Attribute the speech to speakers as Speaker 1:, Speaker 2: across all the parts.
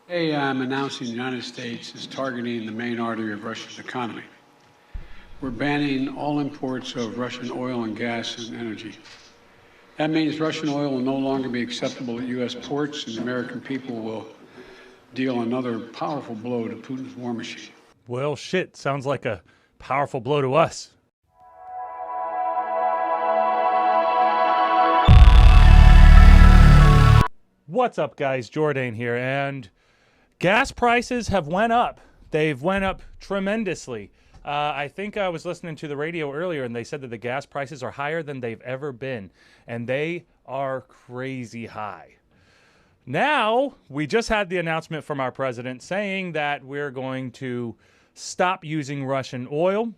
Speaker 1: Today, I'm announcing the United States is targeting the main artery of Russia's economy. We're banning all imports of Russian oil and gas and energy. That means Russian oil will no longer be acceptable at U.S. ports, and the American people will deal another powerful blow to Putin's war machine.
Speaker 2: Well, shit, sounds like a powerful blow to us. What's up, guys? Jordan here, and gas prices have went up. They've went up tremendously. I think I was listening to the radio earlier, and they said that the gas prices are higher than they've ever been, and they are crazy high. Now, we just had the announcement from our president saying that we're going to stop using Russian oil,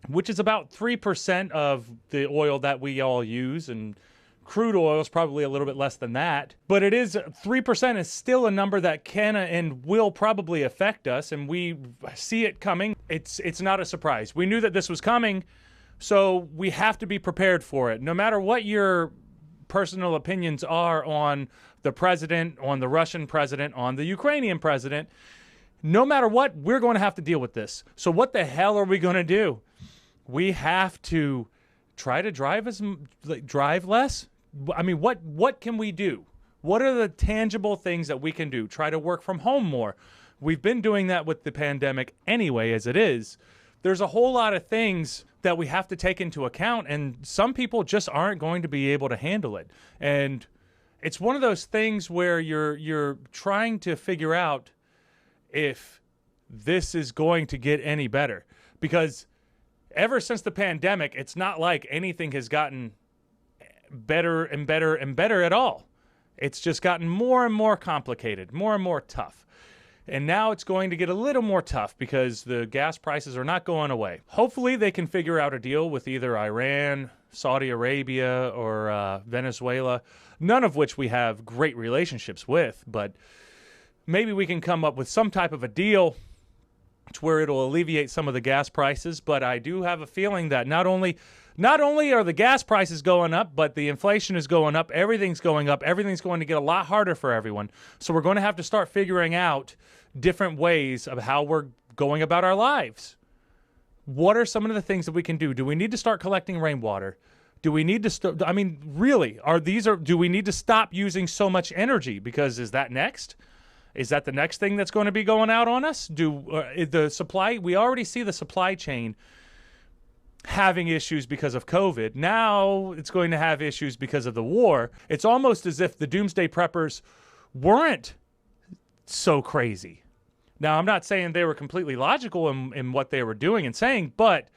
Speaker 2: which is about 3% of the oil that we all use, and crude oil is probably a little bit less than that. But it is 3% is still a number that can and will probably affect us, and we see it coming. It's not a surprise. We knew that this was coming, so we have to be prepared for it. No matter what your personal opinions are on the president, on the Russian president, on the Ukrainian president, no matter what, we're going to have to deal with this. So what the hell are we going to do? We have to try to drive less. I mean, what can we do? What are the tangible things that we can do? Try to work from home more. We've been doing that with the pandemic anyway, as it is. There's a whole lot of things that we have to take into account, and some people just aren't going to be able to handle it. And it's one of those things where you're trying to figure out if this is going to get any better. Because ever since the pandemic, it's not like anything has gotten better and better and better at all. It's just gotten more and more complicated, more and more tough. And now it's going to get a little more tough because the gas prices are not going away. Hopefully they can figure out a deal with either Iran, Saudi Arabia, or Venezuela, none of which we have great relationships with, but maybe we can come up with some type of a deal to where it'll alleviate some of the gas prices. But I do have a feeling that not only are the gas prices going up, but the inflation is going up, everything's going up, everything's going to get a lot harder for everyone. So we're going to have to start figuring out different ways of how we're going about our lives. What are some of the things that we can do? Do we need to start collecting rainwater? Do we need to do we need to stop using so much energy? Because is that next? Is that the next thing that's going to be going out on us? We already see the supply chain having issues because of COVID. Now it's going to have issues because of the war. It's almost as if the doomsday preppers weren't so crazy. Now, I'm not saying they were completely logical in what they were doing and saying, but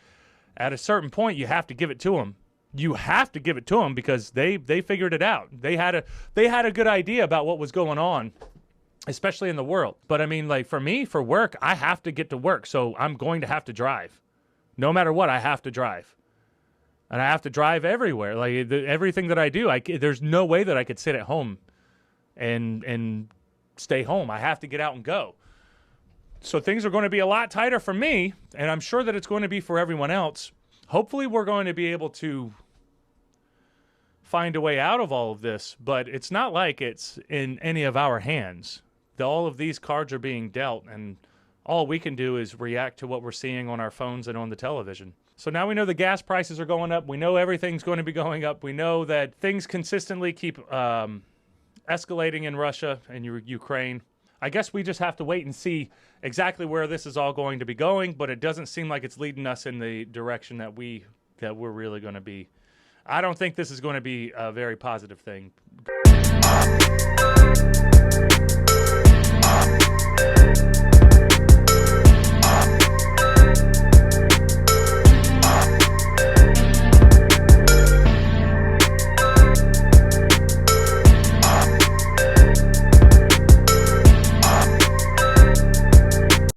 Speaker 2: at a certain point, you have to give it to them. You have to give it to them because they figured it out. They had a good idea about what was going on, especially in the world. But I mean, like for me, for work, I have to get to work, so I'm going to have to drive. No matter what, I have to drive. And I have to drive everywhere. Like everything that I do, there's no way that I could sit at home and stay home. I have to get out and go. So things are going to be a lot tighter for me, and I'm sure that it's going to be for everyone else. Hopefully we're going to be able to find a way out of all of this, but it's not like it's in any of our hands. All of these cards are being dealt, and all we can do is react to what we're seeing on our phones and on the television. So now we know the gas prices are going up. We know everything's going to be going up. We know that things consistently keep escalating in Russia and Ukraine. I guess we just have to wait and see exactly where this is all going to be going, but it doesn't seem like it's leading us in the direction that we're really going to be. I don't think this is going to be a very positive thing.